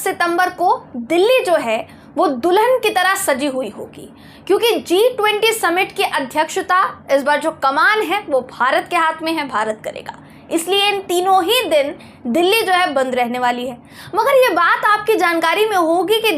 सितंबर को दिल्ली जो है वो दुल्हन की तरह सजी हुई होगी, क्योंकि G20 समिट की अध्यक्षता इस बार जो कमान है वो भारत के हाथ में है, भारत करेगा। इसलिए इन तीनों ही दिन दिल्ली जो है बंद रहने वाली है। मगर ये बात आपकी जानकारी में होगी कि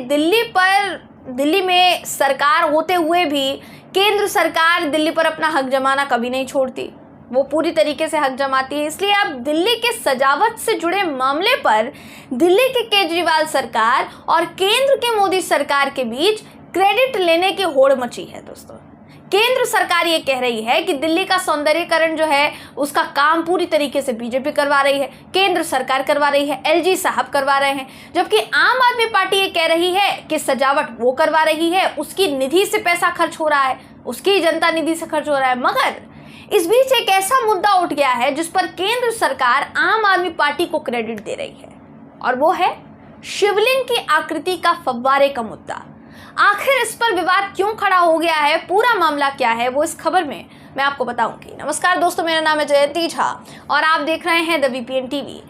दिल्ली में सरकार होते हुए भी केंद्र सरकार दिल्ली पर अपना हक जमाना कभी नहीं छोड़ती, वो पूरी तरीके से हक जमाती है। इसलिए अब दिल्ली के सजावट से जुड़े मामले पर दिल्ली की केजरीवाल सरकार और केंद्र की मोदी सरकार के बीच क्रेडिट लेने की होड़ मची है। दोस्तों, केंद्र सरकार ये कह रही है कि दिल्ली का सौंदर्यीकरण जो है उसका काम पूरी तरीके से बीजेपी करवा रही है, केंद्र सरकार करवा रही है, एलजी साहब करवा रहे हैं। जबकि आम आदमी पार्टी ये कह रही है कि सजावट वो करवा रही है, उसकी निधि से पैसा खर्च हो रहा है, उसकी जनता निधि से खर्च हो रहा है। मगर इस बीच एक ऐसा मुद्दा उठ गया है जिस पर केंद्र सरकार आम आदमी पार्टी को क्रेडिट दे रही है, और वो है शिवलिंग की आकृति का फव्वारे का मुद्दा। आखिर इस पर विवाद क्यों खड़ा हो गया है, पूरा मामला क्या है, वो इस खबर में मैं आपको बताऊंगी। नमस्कार दोस्तों, मेरा नाम है जयंती झा और आप देख रहे हैं द VPN TV।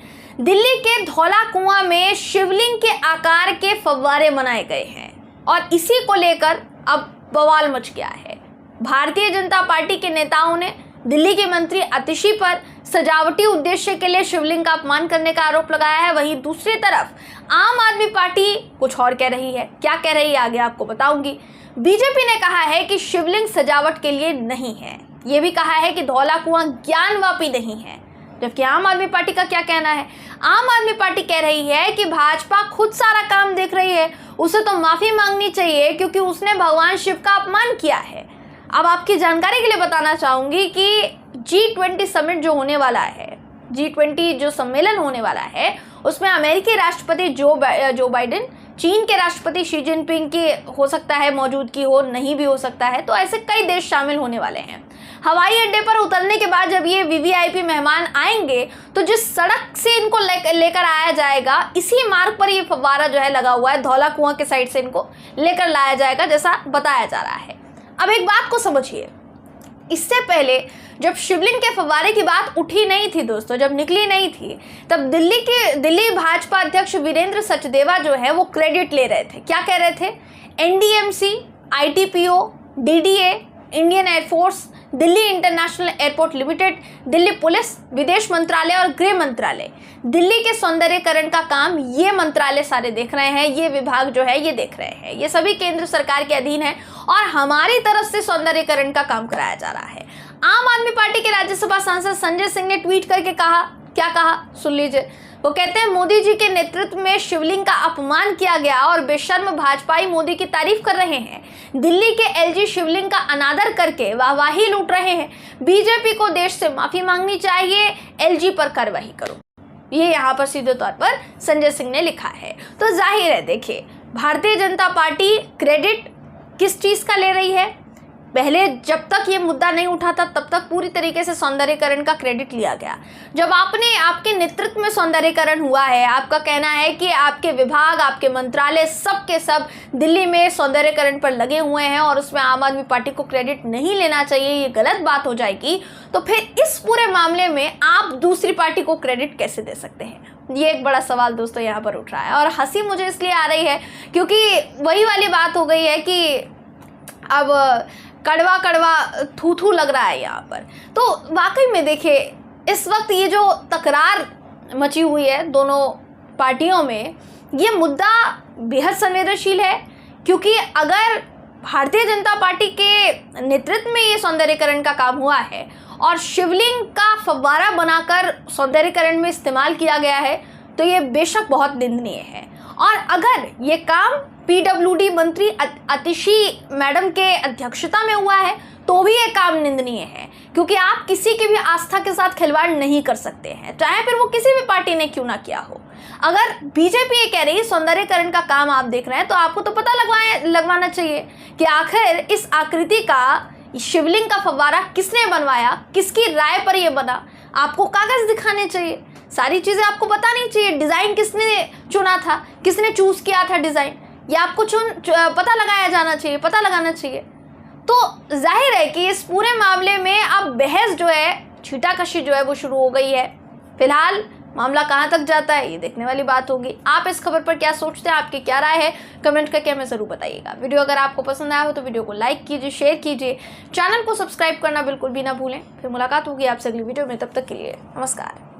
दिल्ली के धौला कुआं में शिवलिंग के आकार के फव्वारे बनाए गए हैं और इसी को लेकर अब बवाल मच गया है। भारतीय जनता पार्टी के नेताओं ने दिल्ली के मंत्री आतिशी पर सजावटी उद्देश्य के लिए शिवलिंग का अपमान करने का आरोप लगाया है। वहीं दूसरी तरफ आम आदमी पार्टी कुछ और कह रही है। क्या कह रही है आगे आपको बताऊंगी। बीजेपी ने कहा है कि शिवलिंग सजावट के लिए नहीं है, ये भी कहा है कि धौला कुआं ज्ञानवापी नहीं है। जबकि आम आदमी पार्टी का क्या कहना है। आम आदमी पार्टी कह रही है कि भाजपा खुद सारा काम देख रही है, उसे तो माफी मांगनी चाहिए क्योंकि उसने भगवान शिव का अपमान किया है। अब आपकी जानकारी के लिए बताना चाहूंगी कि G20 समिट जो होने वाला है, G20 जो सम्मेलन होने वाला है, उसमें अमेरिकी राष्ट्रपति जो बाइडेन, चीन के राष्ट्रपति शी जिनपिंग की हो सकता है मौजूदगी हो, नहीं भी हो सकता है, तो ऐसे कई देश शामिल होने वाले हैं। हवाई अड्डे पर उतरने के बाद जब ये VVIP मेहमान आएंगे तो जिस सड़क से इनको लेकर आया जाएगा, इसी मार्ग पर ये फव्वारा जो है लगा हुआ है, धौला कुआं के साइड से इनको लेकर लाया जाएगा जैसा बताया जा रहा है। अब एक बात को समझिए, इससे पहले जब शिवलिंग के फव्वारे की बात उठी नहीं थी दोस्तों, जब निकली नहीं थी, तब दिल्ली भाजपा अध्यक्ष वीरेंद्र सचदेवा जो है वो क्रेडिट ले रहे थे। क्या कह रहे थे? NDMC, ITPO, DDA, Indian air force, Delhi international airport limited, Delhi police, विदेश मंत्रालय और गृह मंत्रालय, दिल्ली के सौंदर्यीकरण का काम ये मंत्रालय सारे देख रहे हैं, ये विभाग जो है ये देख रहे हैं, ये सभी केंद्र सरकार के अधीन है और हमारी तरफ से सौंदर्यीकरण का काम कराया जा रहा है। आम आदमी पार्टी के राज्यसभा सांसद संजय सिंह ने ट्वीट करके कहा, क्या कहा सुन लीजिए। वो कहते हैं, मोदी जी के नेतृत्व में शिवलिंग का अपमान किया गया और बेशर्म भाजपाई मोदी की तारीफ कर रहे हैं। दिल्ली के LG शिवलिंग का अनादर करके वाहवाही लूट रहे हैं। बीजेपी को देश से माफी मांगनी चाहिए, LG पर कार्रवाई करो। ये यहाँ पर सीधे तौर पर संजय सिंह ने लिखा है। तो जाहिर है, देखिए, भारतीय जनता पार्टी क्रेडिट किस चीज का ले रही है। पहले जब तक ये मुद्दा नहीं उठा था तब तक पूरी तरीके से सौंदर्यीकरण का क्रेडिट लिया गया। जब आपके नेतृत्व में सौंदर्यीकरण हुआ है, आपका कहना है कि आपके विभाग, आपके मंत्रालय सब के सब दिल्ली में सौंदर्यीकरण पर लगे हुए हैं और उसमें आम आदमी पार्टी को क्रेडिट नहीं लेना चाहिए, ये गलत बात हो जाएगी, तो फिर इस पूरे मामले में आप दूसरी पार्टी को क्रेडिट कैसे दे सकते हैं? ये एक बड़ा सवाल दोस्तों यहाँ पर उठ रहा है। और हंसी मुझे इसलिए आ रही है क्योंकि वही वाली बात हो गई है कि अब कड़वा कड़वा थू थू लग रहा है यहाँ पर। तो वाकई में देखिए, इस वक्त ये जो तकरार मची हुई है दोनों पार्टियों में, ये मुद्दा बेहद संवेदनशील है, क्योंकि अगर भारतीय जनता पार्टी के नेतृत्व में ये सौंदर्यीकरण का काम हुआ है और शिवलिंग का फव्वारा बनाकर सौंदर्यीकरण में इस्तेमाल किया गया है, तो ये बेशक बहुत निंदनीय है। और अगर ये काम PWD मंत्री आतिशी मैडम के अध्यक्षता में हुआ है तो भी ये काम निंदनीय है, क्योंकि आप किसी की भी आस्था के साथ खिलवाड़ नहीं कर सकते हैं, चाहे फिर वो किसी भी पार्टी ने क्यों ना किया हो। अगर बीजेपी ये कह रही है सौंदर्यीकरण का काम आप देख रहे हैं, तो आपको तो पता लगवाना चाहिए कि आखिर इस आकृति का, शिवलिंग का फव्वारा किसने बनवाया, किसकी राय पर यह बना। आपको कागज दिखाने चाहिए, सारी चीजें आपको बतानी चाहिए। डिजाइन किसने चुना था, किसने चूज किया था डिजाइन, ये आपको पता लगाना चाहिए। तो जाहिर है कि इस पूरे मामले में अब बहस जो है, छीटाकशी जो है वो शुरू हो गई है। फिलहाल मामला कहाँ तक जाता है ये देखने वाली बात होगी। आप इस खबर पर क्या सोचते हैं, आपकी क्या राय है, कमेंट करके हमें ज़रूर बताइएगा। वीडियो अगर आपको पसंद आया हो तो वीडियो को लाइक कीजिए, शेयर कीजिए, चैनल को सब्सक्राइब करना बिल्कुल भी ना भूलें। फिर मुलाकात होगी आपसे अगली वीडियो में, तब तक के लिए नमस्कार।